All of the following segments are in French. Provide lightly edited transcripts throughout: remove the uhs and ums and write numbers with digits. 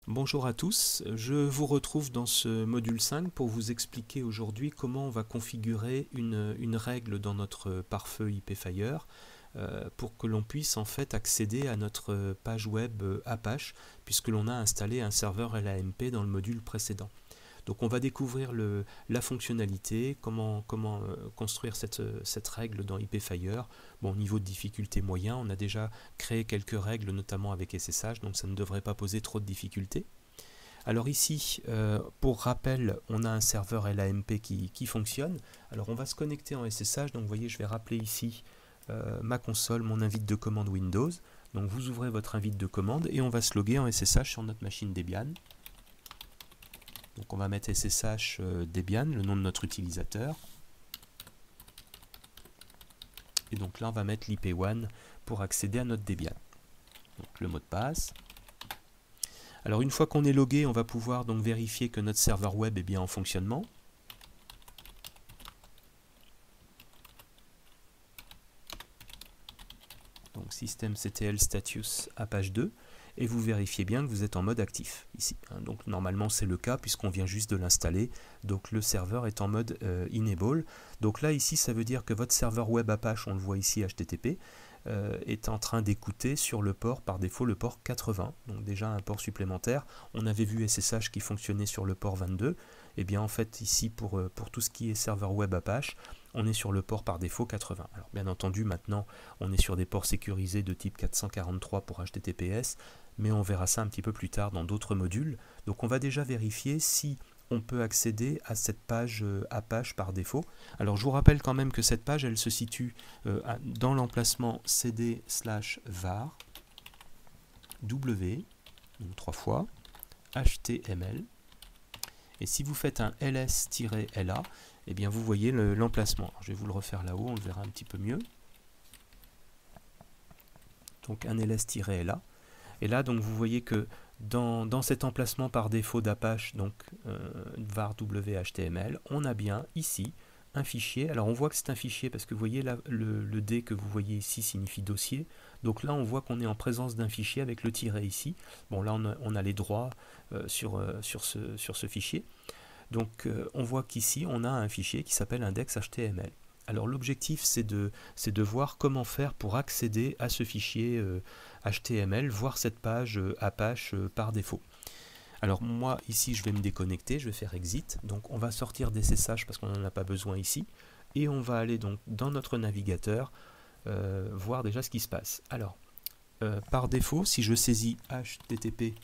Bonjour à tous, je vous retrouve dans ce module 5 pour vous expliquer aujourd'hui comment on va configurer une règle dans notre pare-feu IPFire pour que l'on puisse en fait accéder à notre page web Apache puisque l'on a installé un serveur LAMP dans le module précédent. Donc on va découvrir la fonctionnalité, comment construire cette règle dans IPFire. Bon, au niveau de difficulté moyen, on a déjà créé quelques règles, notamment avec SSH, donc ça ne devrait pas poser trop de difficultés. Alors ici, pour rappel, on a un serveur LAMP qui fonctionne. Alors on va se connecter en SSH, donc vous voyez, je vais rappeler ici ma console, mon invite de commande Windows. Donc vous ouvrez votre invite de commande et on va se loguer en SSH sur notre machine Debian. Donc on va mettre SSH Debian, le nom de notre utilisateur. Et donc là on va mettre l'IP1 pour accéder à notre Debian. Donc le mot de passe. Alors une fois qu'on est logué, on va pouvoir donc vérifier que notre serveur web est bien en fonctionnement. Donc systemctl status Apache 2. Et vous vérifiez bien que vous êtes en mode actif ici. Donc normalement c'est le cas puisqu'on vient juste de l'installer. Donc le serveur est en mode enable. Donc là ici ça veut dire que votre serveur web Apache, on le voit ici HTTP, est en train d'écouter sur le port par défaut le port 80. Donc déjà un port supplémentaire. On avait vu SSH qui fonctionnait sur le port 22. Et bien en fait ici pour tout ce qui est serveur web Apache, on est sur le port par défaut 80. Alors bien entendu maintenant on est sur des ports sécurisés de type 443 pour HTTPS, mais on verra ça un petit peu plus tard dans d'autres modules. Donc on va déjà vérifier si on peut accéder à cette page Apache par défaut. Alors je vous rappelle quand même que cette page elle se situe dans l'emplacement cd/var w, donc 3 fois, html. Et si vous faites un ls-la, eh bien vous voyez l'emplacement. Je vais vous le refaire là-haut, on le verra un petit peu mieux. Donc un ls-la. Et là, donc, vous voyez que dans cet emplacement par défaut d'Apache, donc var whtml, on a bien ici un fichier. Alors on voit que c'est un fichier parce que vous voyez là, le D que vous voyez ici signifie dossier. Donc là, on voit qu'on est en présence d'un fichier avec le tiret ici. Bon, là, on a les droits sur ce fichier. Donc on voit qu'ici, on a un fichier qui s'appelle index.html. Alors l'objectif c'est de voir comment faire pour accéder à ce fichier HTML, voir cette page Apache par défaut. Alors moi ici je vais me déconnecter, je vais faire exit, donc on va sortir des SSH parce qu'on n'en a pas besoin ici, et on va aller donc dans notre navigateur voir déjà ce qui se passe. Alors par défaut, si je saisis http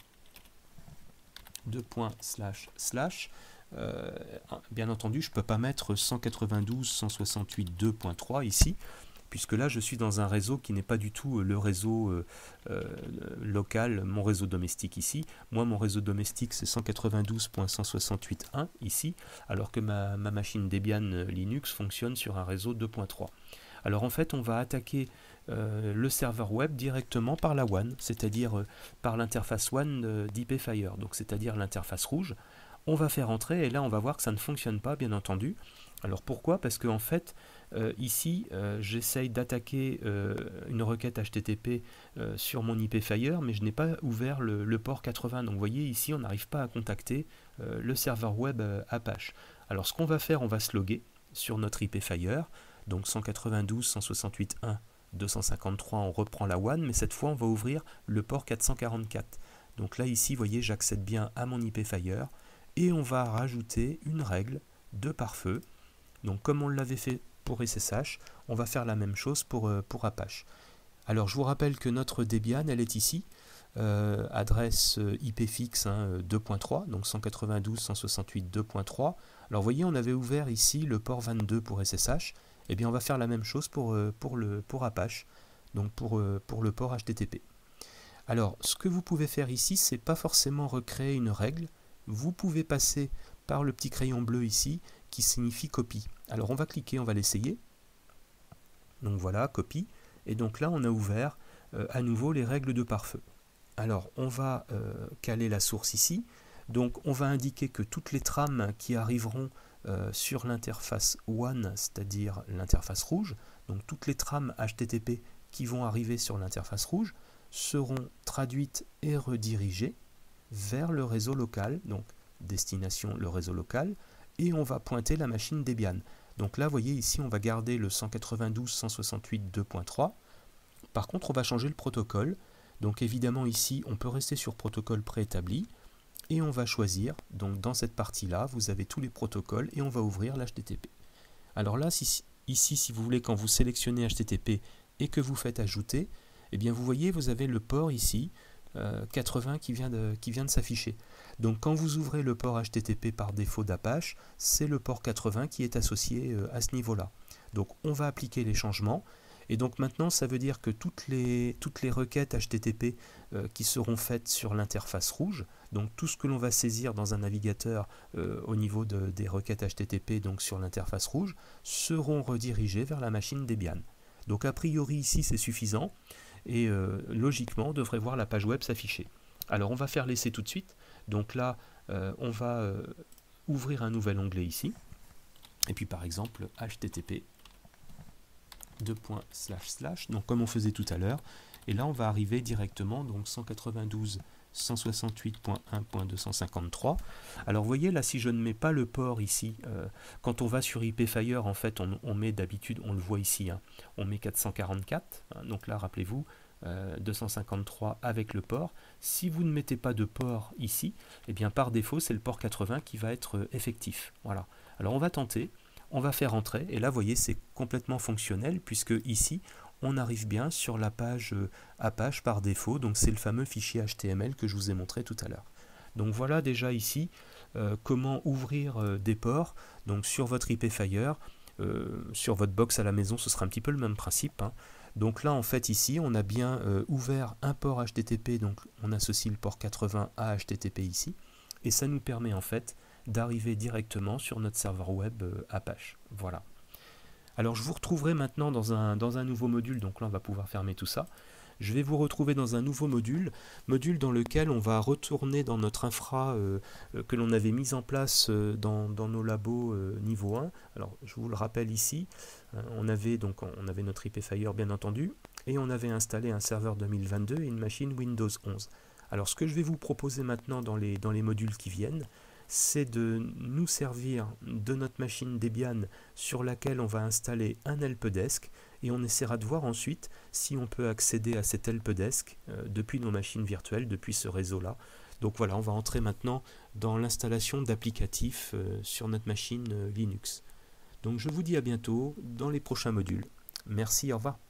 bien entendu, je ne peux pas mettre 192.168.2.3 ici, puisque là, je suis dans un réseau qui n'est pas du tout le réseau local, mon réseau domestique ici. Moi, mon réseau domestique, c'est 192.168.1 ici, alors que ma machine Debian Linux fonctionne sur un réseau 2.3. Alors en fait, on va attaquer le serveur web directement par la WAN, c'est-à-dire par l'interface WAN d'IPFire, donc c'est-à-dire l'interface rouge. On va faire entrer et là on va voir que ça ne fonctionne pas, bien entendu. Alors pourquoi? Parce qu'en fait ici j'essaye d'attaquer une requête HTTP sur mon IPFire, mais je n'ai pas ouvert le port 80. Donc vous voyez ici on n'arrive pas à contacter le serveur web Apache. Alors ce qu'on va faire, on va se loguer sur notre IPFire, donc 192.168.1 253, on reprend la WAN, mais cette fois on va ouvrir le port 444. Donc là ici vous voyez j'accède bien à mon IPFire. Et on va rajouter une règle de pare-feu. Donc comme on l'avait fait pour SSH, on va faire la même chose pour Apache. Alors je vous rappelle que notre Debian, elle est ici, adresse IP fixe 2.3, donc 192.168.2.3. Alors vous voyez, on avait ouvert ici le port 22 pour SSH. Eh bien on va faire la même chose pour Apache, donc pour le port HTTP. Alors ce que vous pouvez faire ici, c'est pas forcément recréer une règle. Vous pouvez passer par le petit crayon bleu ici qui signifie copie. Alors on va cliquer, on va l'essayer. Donc voilà, copie. Et donc là on a ouvert à nouveau les règles de pare-feu. Alors on va caler la source ici. Donc on va indiquer que toutes les trames qui arriveront sur l'interface WAN, c'est-à-dire l'interface rouge, donc toutes les trames HTTP qui vont arriver sur l'interface rouge, seront traduites et redirigées vers le réseau local, donc destination le réseau local, et on va pointer la machine Debian. Donc là, vous voyez ici, on va garder le 192.168.2.3. Par contre, on va changer le protocole. Donc évidemment ici, on peut rester sur protocole préétabli, et on va choisir, donc dans cette partie-là, vous avez tous les protocoles, et on va ouvrir l'HTTP. Alors là, ici, si vous voulez, quand vous sélectionnez HTTP et que vous faites ajouter, eh bien vous voyez, vous avez le port ici, 80 qui vient de s'afficher. Donc quand vous ouvrez le port HTTP par défaut d'Apache, c'est le port 80 qui est associé à ce niveau-là. Donc on va appliquer les changements, et donc maintenant ça veut dire que toutes les requêtes HTTP qui seront faites sur l'interface rouge, donc tout ce que l'on va saisir dans un navigateur au niveau des requêtes HTTP donc sur l'interface rouge, seront redirigées vers la machine Debian. Donc a priori ici c'est suffisant, et logiquement on devrait voir la page web s'afficher. Alors on va faire l'essai tout de suite. Donc là on va ouvrir un nouvel onglet ici, et puis par exemple HTTP donc comme on faisait tout à l'heure, et là on va arriver directement donc 192.168.1.253. alors vous voyez là, si je ne mets pas le port ici, quand on va sur IPFire en fait on met d'habitude, on le voit ici, hein, on met 444, hein, donc là rappelez-vous 253 avec le port. Si vous ne mettez pas de port ici, et bien par défaut c'est le port 80 qui va être effectif. Voilà. Alors on va tenter, on va faire entrer, et là vous voyez c'est complètement fonctionnel, puisque ici on arrive bien sur la page Apache par défaut, donc c'est le fameux fichier HTML que je vous ai montré tout à l'heure. Donc voilà déjà ici comment ouvrir des ports donc sur votre IPFire. Sur votre box à la maison ce sera un petit peu le même principe, hein. Donc là en fait ici on a bien ouvert un port HTTP, donc on associe le port 80 à HTTP ici, et ça nous permet en fait d'arriver directement sur notre serveur web Apache. Voilà. Alors je vous retrouverai maintenant dans un nouveau module, donc là on va pouvoir fermer tout ça. Je vais vous retrouver dans un nouveau module dans lequel on va retourner dans notre infra que l'on avait mis en place dans nos labos niveau 1. Alors je vous le rappelle ici, on avait notre IPFire bien entendu, et on avait installé un serveur 2022 et une machine Windows 11. Alors ce que je vais vous proposer maintenant dans les modules qui viennent, c'est de nous servir de notre machine Debian sur laquelle on va installer un helpdesk, et on essaiera de voir ensuite si on peut accéder à cet helpdesk depuis nos machines virtuelles, depuis ce réseau-là. Donc voilà, on va entrer maintenant dans l'installation d'applicatifs sur notre machine Linux. Donc je vous dis à bientôt dans les prochains modules. Merci, au revoir.